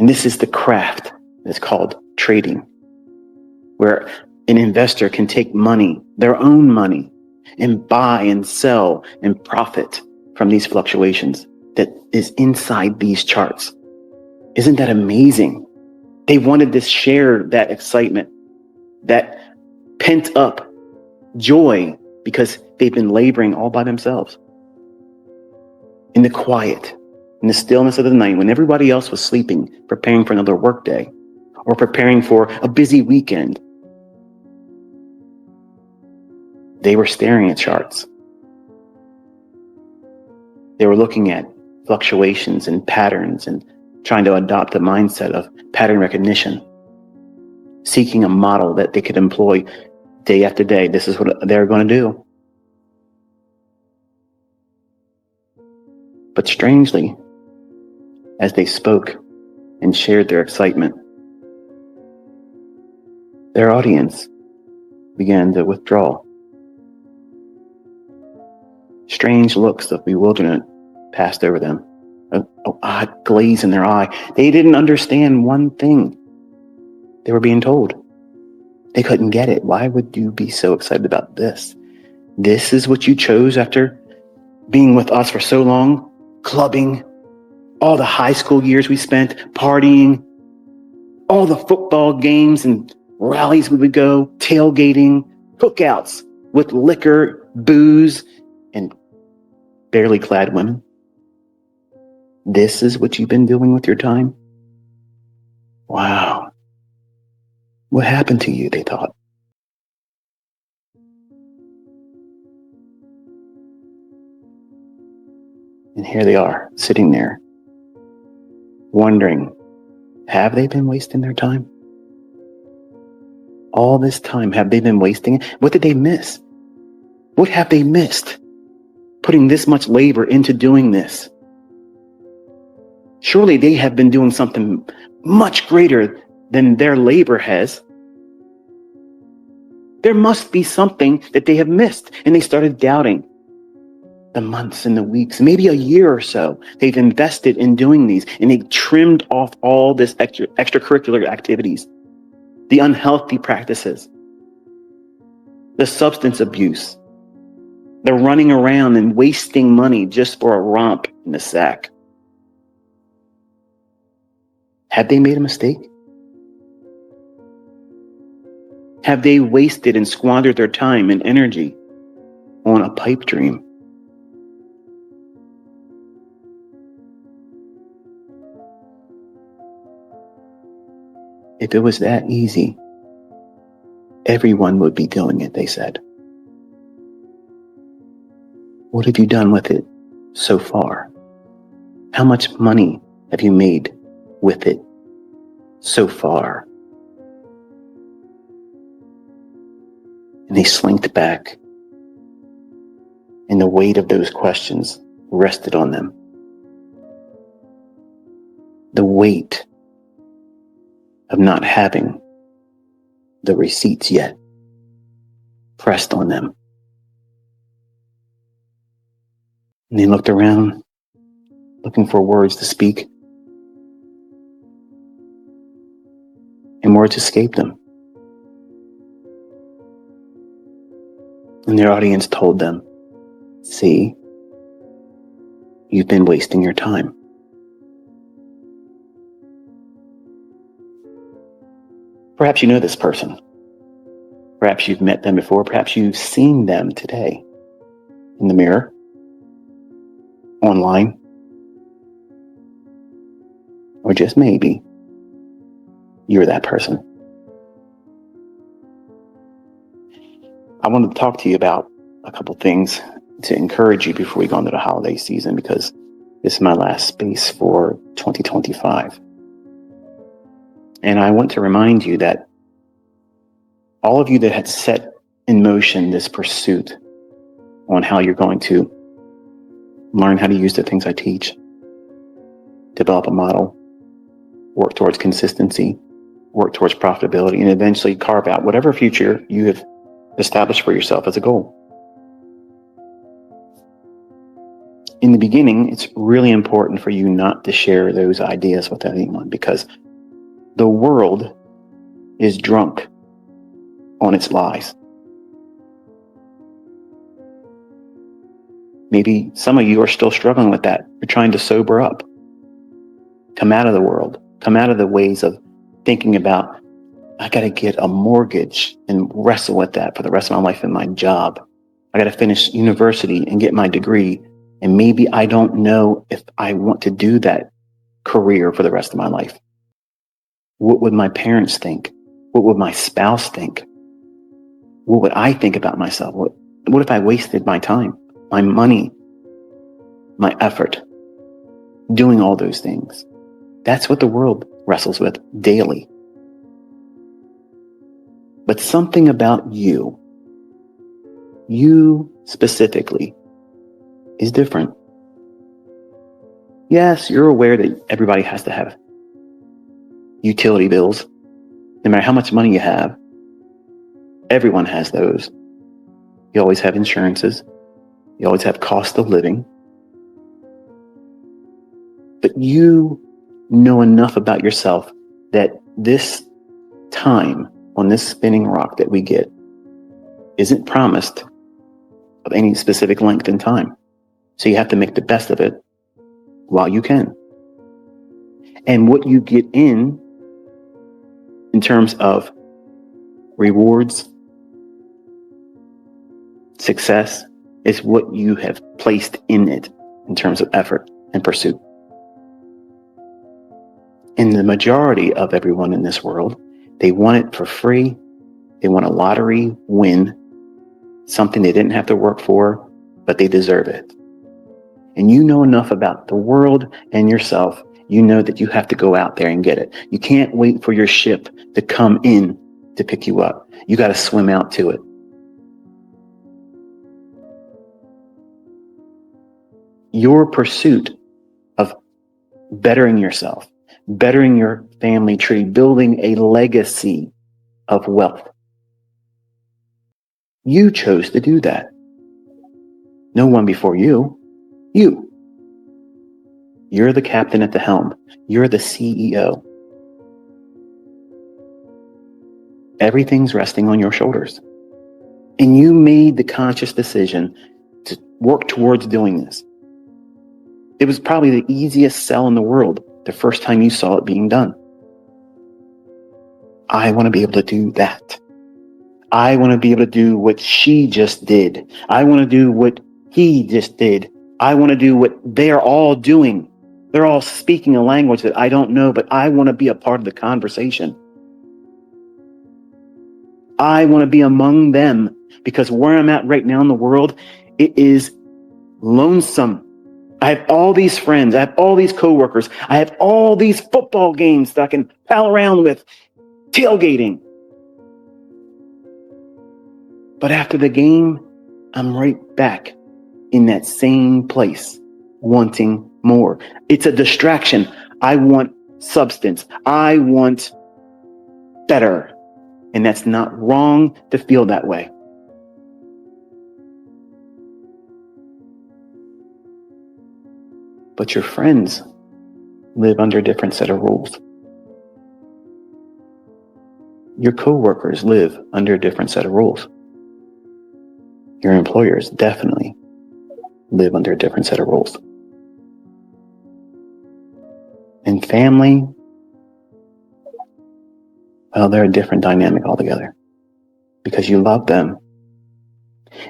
And this is the craft that's called trading, where an investor can take money, their own money, and buy and sell and profit from these fluctuations that is inside these charts. Isn't that amazing? They wanted to share that excitement, that pent up joy, because they've been laboring all by themselves. In the quiet, in the stillness of the night, when everybody else was sleeping, preparing for another workday, or preparing for a busy weekend, they were staring at charts. They were looking at fluctuations and patterns and trying to adopt a mindset of pattern recognition, seeking a model that they could employ day after day. This is what they're going to do. But strangely, as they spoke and shared their excitement, their audience began to withdraw. Strange looks of bewilderment passed over them, an odd glaze in their eye. They didn't understand one thing they were being told. They couldn't get it. Why would you be so excited about this? This is what you chose after being with us for so long, clubbing, all the high school years we spent partying, all the football games and rallies we would go, tailgating, cookouts with liquor, booze, and barely clad women. This is what you've been doing with your time? Wow. What happened to you, they thought. And here they are, sitting there, wondering, have they been wasting their time? All this time, have they been wasting it? What did they miss? What have they missed? Putting this much labor into doing this. Surely they have been doing something much greater than their labor has. There must be something that they have missed. And they started doubting. The months and the weeks, maybe a year or so, they've invested in doing these, and they trimmed off all this extracurricular activities, the unhealthy practices, the substance abuse, the running around and wasting money just for a romp in the sack. Have they made a mistake? Have they wasted and squandered their time and energy on a pipe dream? If it was that easy, everyone would be doing it, they said. What have you done with it so far? How much money have you made with it so far? And they slinked back, and the weight of those questions rested on them. The weight of not having the receipts yet pressed on them. And they looked around, looking for words to speak, and words escaped them. And their audience told them, see, you've been wasting your time. Perhaps you know this person. Perhaps you've met them before. Perhaps you've seen them today in the mirror, online, or just maybe you're that person. I wanted to talk to you about a couple things to encourage you before we go into the holiday season, because this is my last space for 2025. And I want to remind you that all of you that had set in motion this pursuit on how you're going to learn how to use the things I teach, develop a model, work towards consistency, work towards profitability, and eventually carve out whatever future you have established for yourself as a goal. in the beginning, it's really important for you not to share those ideas with anyone, because the world is drunk on its lies. Maybe some of you are still struggling with that. You're trying to sober up. Come out of the world. Come out of the ways of thinking about, I got to get a mortgage and wrestle with that for the rest of my life in my job. I got to finish university and get my degree. And maybe I don't know if I want to do that career for the rest of my life. What would my parents think? What would my spouse think? What would I think about myself? What if I wasted my time, my money, my effort doing all those things? That's what the world wrestles with daily. But something about you specifically, is different. Yes, you're aware that everybody has to have utility bills, no matter how much money you have. Everyone has those. You always have insurances. You always have cost of living. But you know enough about yourself that this time on this spinning rock that we get isn't promised of any specific length in time. So you have to make the best of it while you can. And what you get in terms of rewards, success, is what you have placed in it in terms of effort and pursuit. And the majority of everyone in this world, they want it for free. They want a lottery win, something they didn't have to work for, but they deserve it. And you know enough about the world and yourself. You know that you have to go out there and get it. You can't wait for your ship to come in to pick you up. You got to swim out to it. Your pursuit of bettering yourself, bettering your family tree, building a legacy of wealth. You chose to do that. No one before you. You. You're the captain at the helm. You're the CEO. Everything's resting on your shoulders. And you made the conscious decision to work towards doing this. It was probably the easiest sell in the world the first time you saw it being done. I want to be able to do that. I want to be able to do what she just did. I want to do what he just did. I want to do what they're all doing. They're all speaking a language that I don't know, but I want to be a part of the conversation. I want to be among them, because where I'm at right now in the world, it is lonesome. I have all these friends. I have all these coworkers. I have all these football games that I can pal around with, tailgating. But after the game, I'm right back in that same place, wanting more. It's a distraction. I want substance. I want better. And that's not wrong to feel that way. But your friends live under a different set of rules. Your coworkers live under a different set of rules. Your employers definitely live under a different set of rules. And family, well, they're a different dynamic altogether, because you love them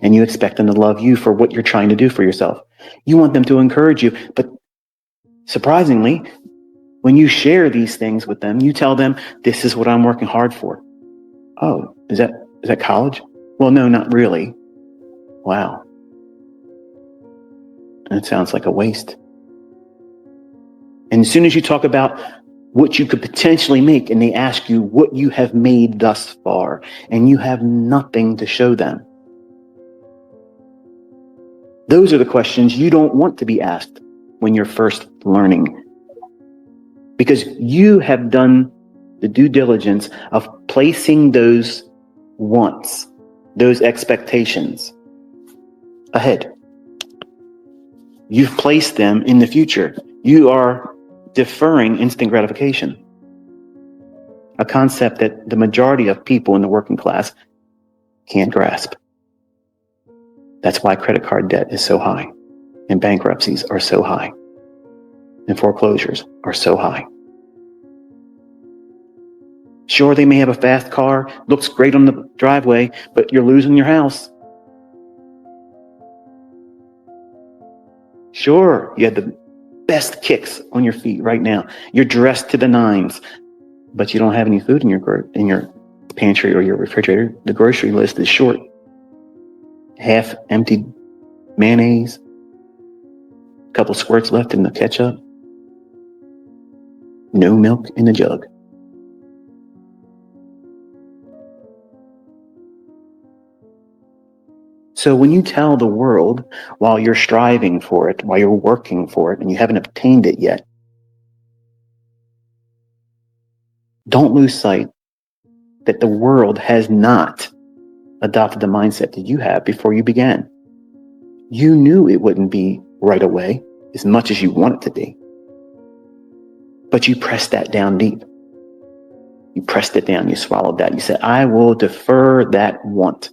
and you expect them to love you for what you're trying to do for yourself. You want them to encourage you, but surprisingly, when you share these things with them, you tell them, this is what I'm working hard for. Oh, is that college? Well, no, not really. Wow. And it sounds like a waste. And as soon as you talk about what you could potentially make, and they ask you what you have made thus far, and you have nothing to show them. Those are the questions you don't want to be asked when you're first learning. Because you have done the due diligence of placing those wants, those expectations ahead. You've placed them in the future. You are deferring instant gratification, a concept that the majority of people in the working class can't grasp. That's why credit card debt is so high, and bankruptcies are so high, and foreclosures are so high. Sure, they may have a fast car, looks great on the driveway, but you're losing your house. Sure, you had the best kicks on your feet right now. You're dressed to the nines, but you don't have any food in your pantry or your refrigerator. The grocery list is short. Half empty mayonnaise, a couple squirts left in the ketchup, no milk in the jug. So when you tell the world, while you're striving for it, while you're working for it, and you haven't obtained it yet, don't lose sight that the world has not adopted the mindset that you have before you began. You knew it wouldn't be right away as much as you want it to be. But you pressed that down deep. You pressed it down, you swallowed that. You said, I will defer that want.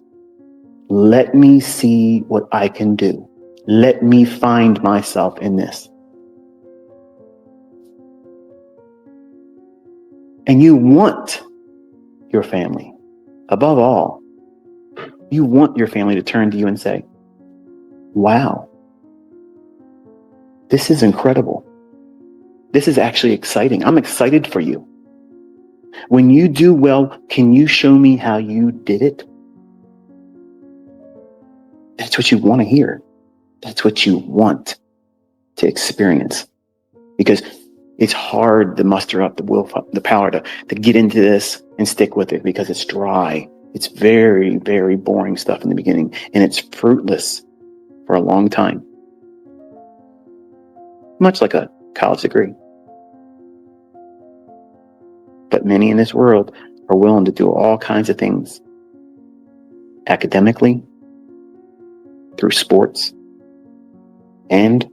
Let me see what I can do. Let me find myself in this. And you want your family, above all, you want your family to turn to you and say, wow, this is incredible. This is actually exciting. I'm excited for you. When you do well, can you show me how you did it? That's what you want to hear. That's what you want to experience. Because it's hard to muster up the power to get into this and stick with it, because it's dry. It's very, very boring stuff in the beginning, and it's fruitless for a long time. Much like a college degree. But many in this world are willing to do all kinds of things. Academically, through sports, and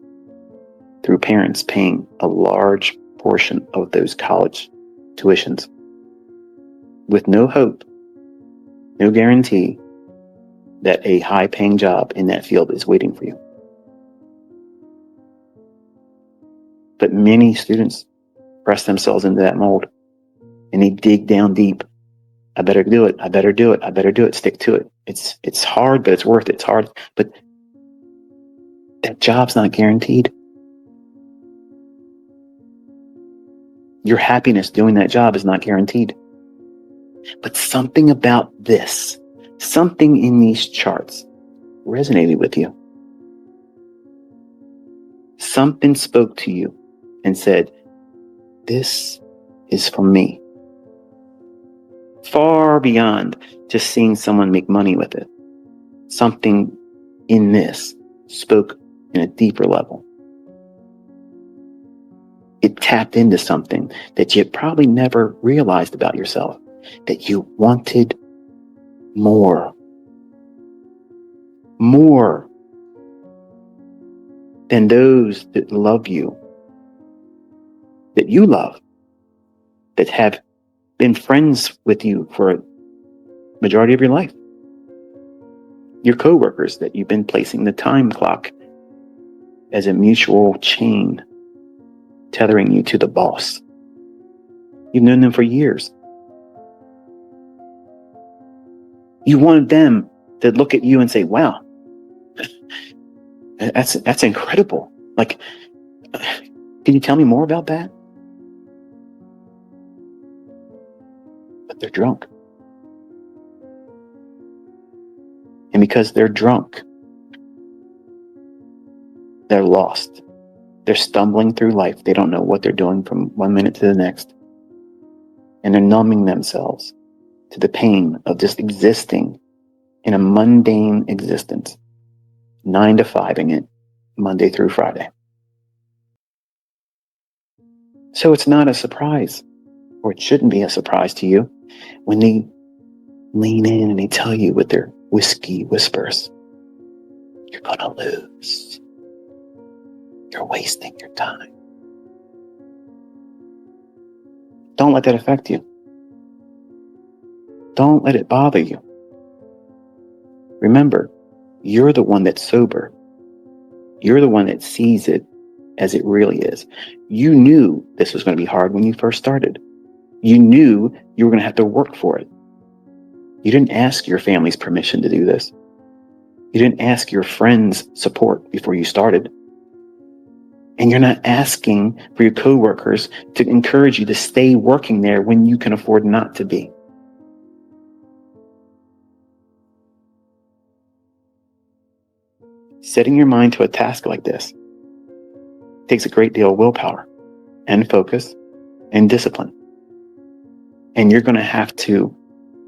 through parents paying a large portion of those college tuitions with no hope, no guarantee that a high-paying job in that field is waiting for you. But many students press themselves into that mold, and they dig down deep. I better do it. I better do it. I better do it. Stick to it. It's hard, but it's worth it. It's hard, but that job's not guaranteed. Your happiness doing that job is not guaranteed. But something about this, something in these charts resonated with you. Something spoke to you and said, this is for me. Far beyond just seeing someone make money with it. Something in this spoke in a deeper level. It tapped into something that you probably never realized about yourself, that you wanted more. More than those that love you, that you love, that have been friends with you for a majority of your life. Your coworkers that you've been placing the time clock as a mutual chain tethering you to the boss. You've known them for years. You wanted them to look at you and say, wow, that's incredible. Like, can you tell me more about that? But they're drunk. And because they're drunk, they're lost. They're stumbling through life. They don't know what they're doing from one minute to the next. And they're numbing themselves to the pain of just existing in a mundane existence, 9 to 5ing it, Monday through Friday. So it's not a surprise, or it shouldn't be a surprise to you, when they lean in and they tell you with their whiskey whispers, you're gonna lose. You're wasting your time. Don't let that affect you. Don't let it bother you. Remember, you're the one that's sober. You're the one that sees it as it really is. You knew this was going to be hard when you first started. You knew you were going to have to work for it. You didn't ask your family's permission to do this. You didn't ask your friends' support before you started. And you're not asking for your coworkers to encourage you to stay working there when you can afford not to be. Setting your mind to a task like this takes a great deal of willpower and focus and discipline. And you're going to have to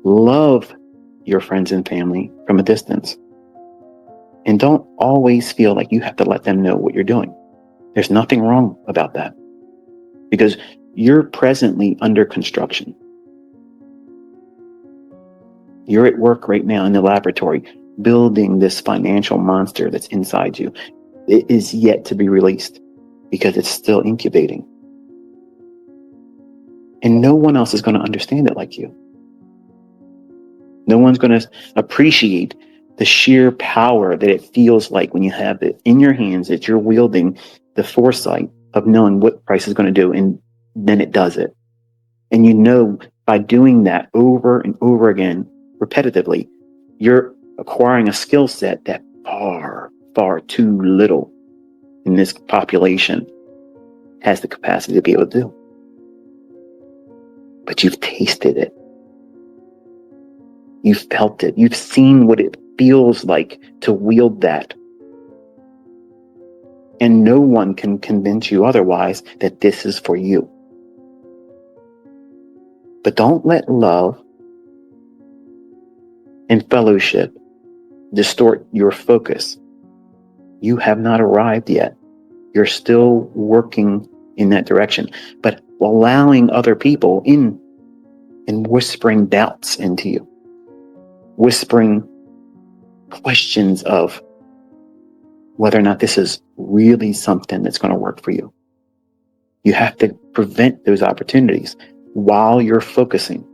love your friends and family from a distance. And don't always feel like you have to let them know what you're doing. There's nothing wrong about that, because you're presently under construction. You're at work right now in the laboratory, building this financial monster that's inside you. It is yet to be released because it's still incubating. And no one else is going to understand it like you. No one's going to appreciate the sheer power that it feels like when you have it in your hands, that you're wielding the foresight of knowing what price is going to do, and then it does it. And you know, by doing that over and over again, repetitively, you're acquiring a skill set that far, far too little in this population has the capacity to be able to do. But you've tasted it. You've felt it. You've seen what it feels like to wield that. And no one can convince you otherwise that this is for you. But don't let love and fellowship distort your focus. You have not arrived yet. You're still working in that direction, but allowing other people in and whispering doubts into you, whispering questions of whether or not this is really something that's going to work for you. You have to prevent those opportunities while you're focusing.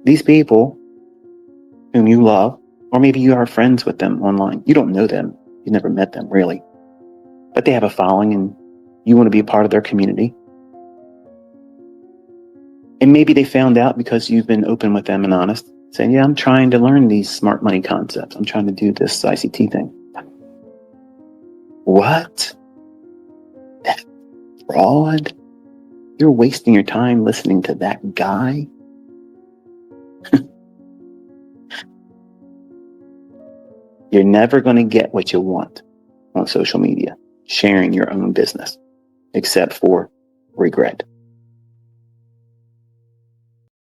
These people whom you love, or maybe you are friends with them online. You don't know them. You never met them, really. But they have a following and you want to be a part of their community. And maybe they found out because you've been open with them and honest, saying, yeah, I'm trying to learn these smart money concepts. I'm trying to do this ICT thing. What? That fraud? You're wasting your time listening to that guy? You're never going to get what you want on social media, sharing your own business, except for regret.